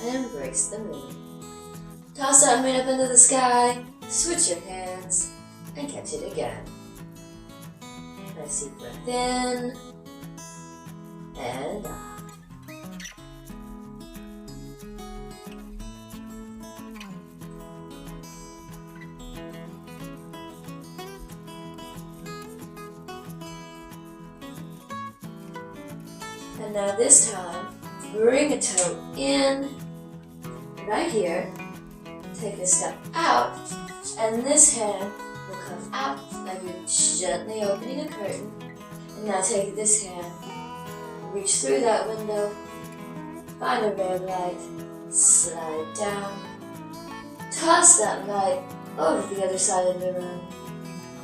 and embrace the moon. Toss that moon up into the sky, switch your hands, and catch it again. Nice deep breath in, and out. And now this time, bring a toe in, right here, take a step out, and this hand will come out like you're gently opening a curtain. And now take this hand, reach through that window, find a ray of light, slide down, toss that light over the other side of the room,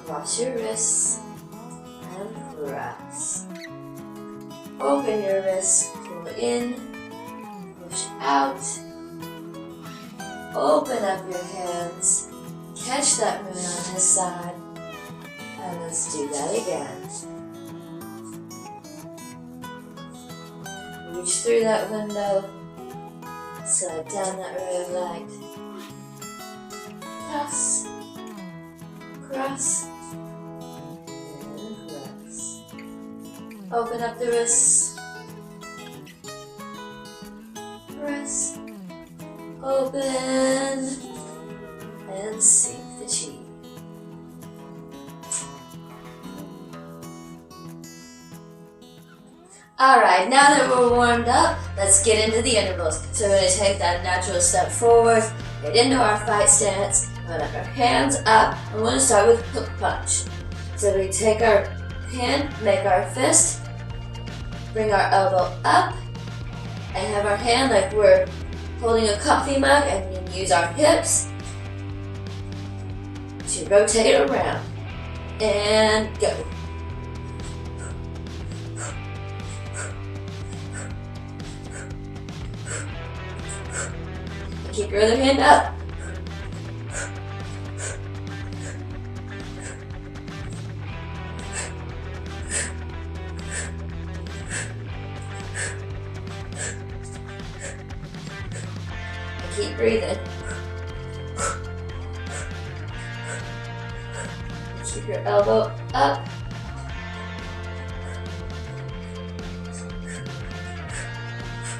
cross your wrists, and press. Open your wrists, pull in, push out, open up your hands, catch that moon on this side, and let's do that again. Reach through that window, slide down that ray of light, toss, cross, and press. Open up the wrists, press, open, and sink the chi. Alright, now that we're warmed up, let's get into the intervals. So we're going to take that natural step forward, get into our fight stance, put our hands up, and we're going to start with hook punch. So we take our hand, make our fist, bring our elbow up, and have our hand like we're holding a coffee mug, and then use our hips to rotate around. And go. Keep your other hand up. And keep breathing. Keep your elbow up.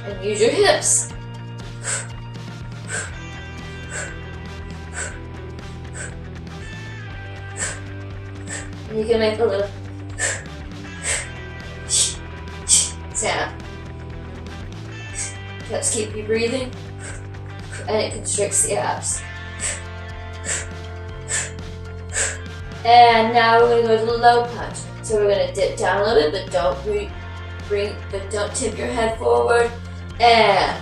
And use your hips. And you can make a little sound. Helps keep you breathing, and it constricts the abs. And now we're going to go to the low punch. So we're going to dip down a little bit, but don't tip your head forward. And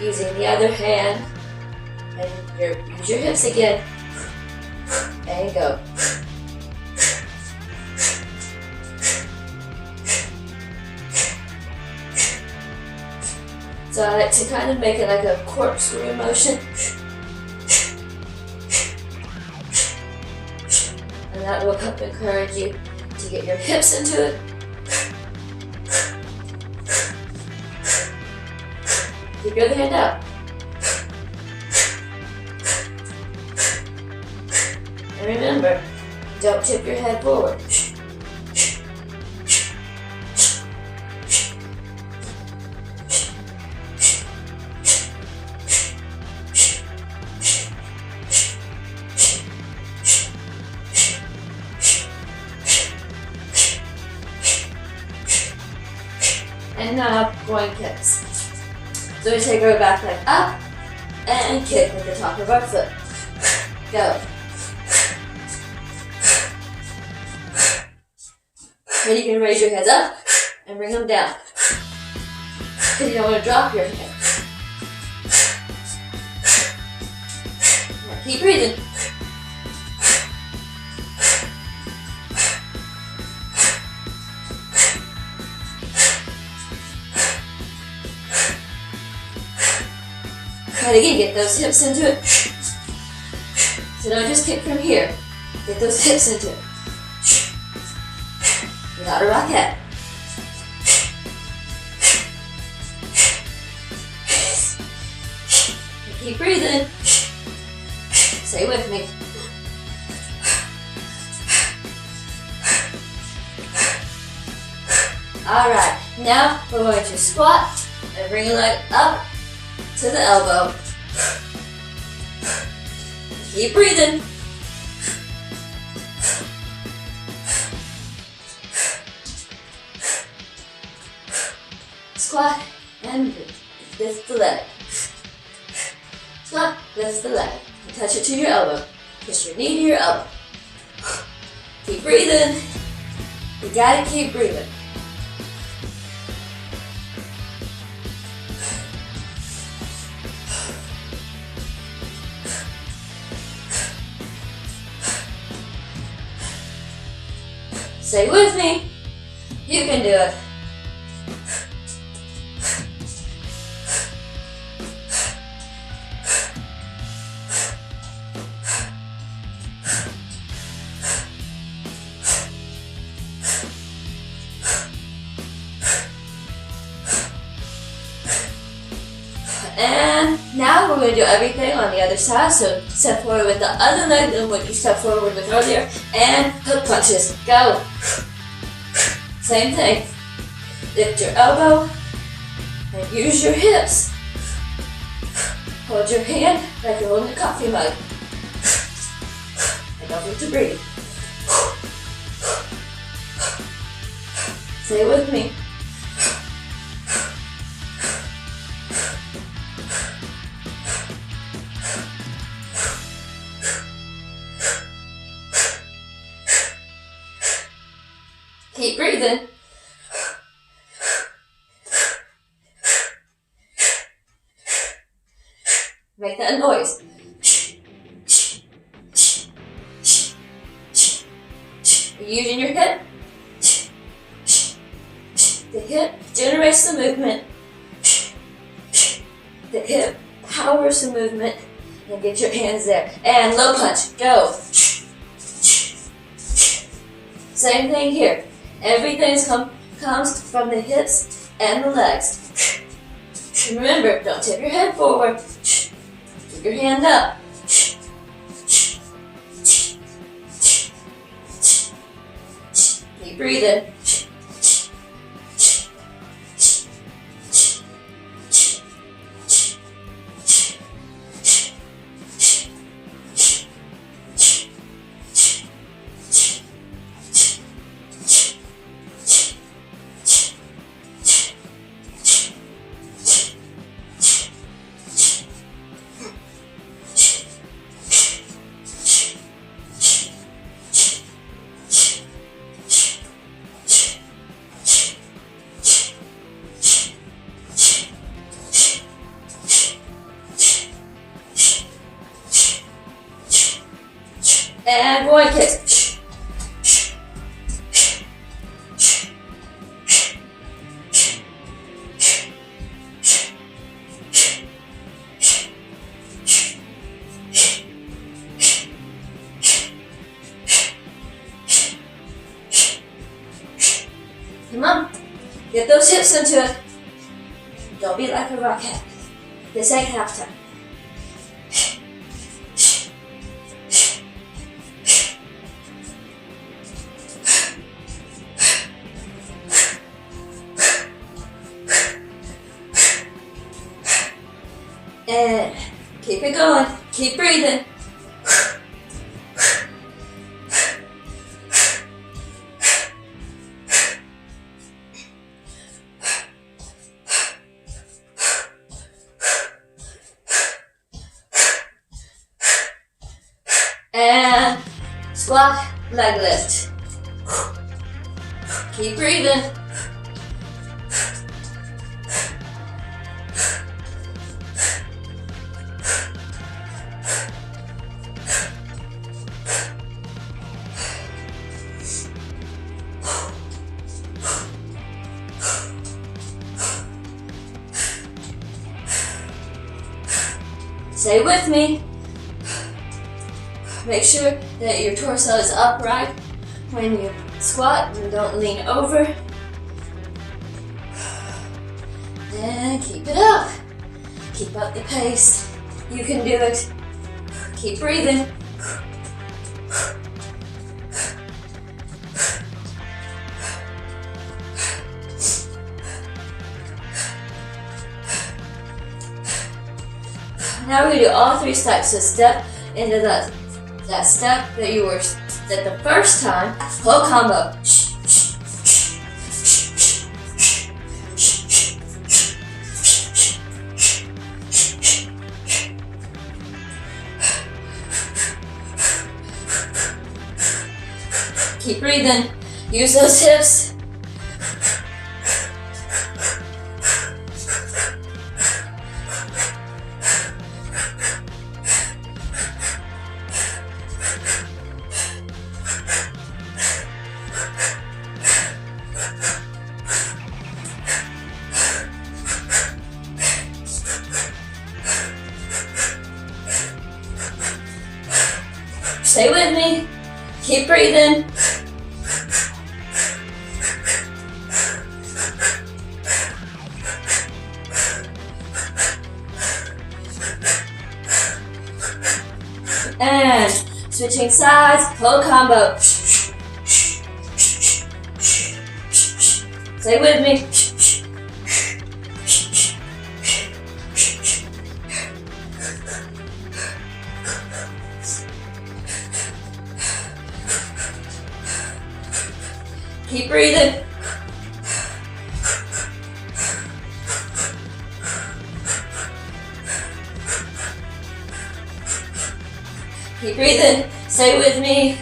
using the other hand, and use your hips again, and go. So I like to kind of make it like a corkscrew motion. And that will help encourage you to get your hips into it. Keep your other hand up. And remember, don't tip your head forward. And now, groin kicks. So we take our back leg up and kick with the top of our foot. Go. Then you can raise your hands up and bring them down. Because you don't want to drop your hands. Now keep breathing. And again, get those hips into it. So don't just kick from here. Get those hips into it. Without a rocket. Keep breathing. Stay with me. Alright, now we're going to squat and bring your leg up to the elbow. Keep breathing. Squat and lift the leg. Squat, lift the leg. And touch it to your elbow. Push your knee to your elbow. Keep breathing. You gotta keep breathing. Stay with me. You can do it. And now we're going to do everything on the other side. So step forward with the other leg than what you stepped forward with earlier. And hook punches. Go. Same thing. Lift your elbow and use your hips. Hold your hand like you're holding a coffee mug. And don't forget to breathe. Stay with me. Keep breathing. Make that noise. You're using your hip. The hip generates the movement. The hip powers the movement. And get your hands there. And low punch. Go. Same thing here. Everything comes from the hips and the legs. Remember, don't tip your head forward. Keep your hand up. Keep breathing. And groin kicks. Come on, get those hips into it. Don't be like a rockhead. This ain't halftime. And keep it going. Keep breathing. And squat, leg lift. Keep breathing. Stay with me. Make sure that your torso is upright when you squat and don't lean over. And keep it up. Keep up the pace. You can do it. Keep breathing. Now we're going to do all 3 steps. So step into that step that you were at the first time. Whole combo. Keep breathing. Use those hips. Stay with me. Keep breathing. And switching sides, whole combo. Stay with me. Keep breathing. Keep breathing. Stay with me.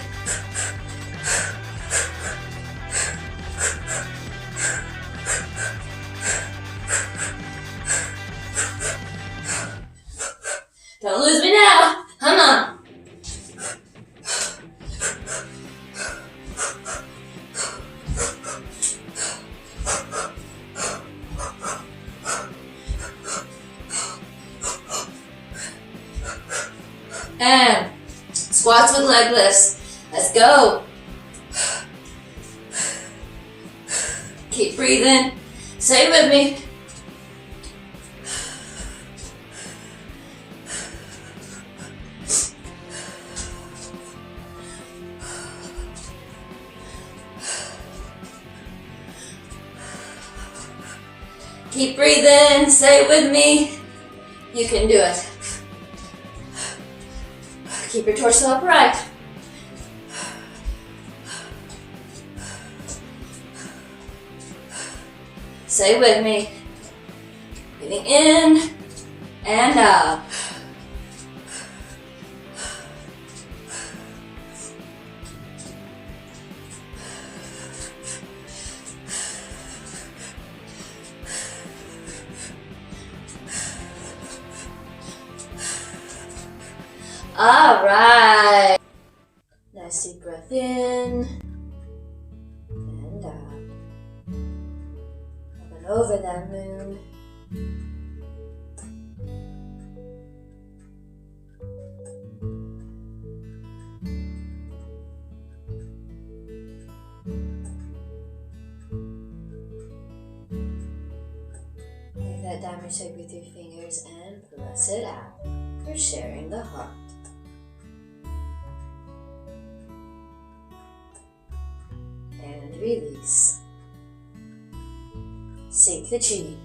Don't lose me now. Come on. And squats with leg lifts. Let's go. Keep breathing. Stay with me. Keep breathing. Stay with me. You can do it. Keep your torso upright. Stay with me. Breathing in and out. All right. Nice deep breath in and out. Up and over that moon. Make that diamond shape with your fingers and press it out. You're sharing the heart. And release. Sink the chi.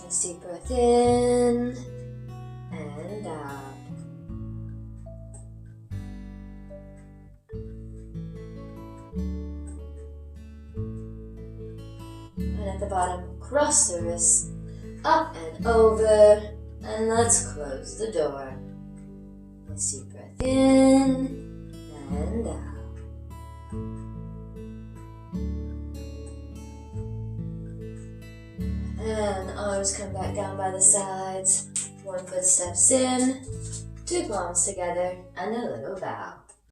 Nice deep breath in and out. And at the bottom, cross the wrists up and over. And let's close the door. Nice deep breath in and out. And arms come back down by the sides. One foot steps in, 2 palms together, and a little bow.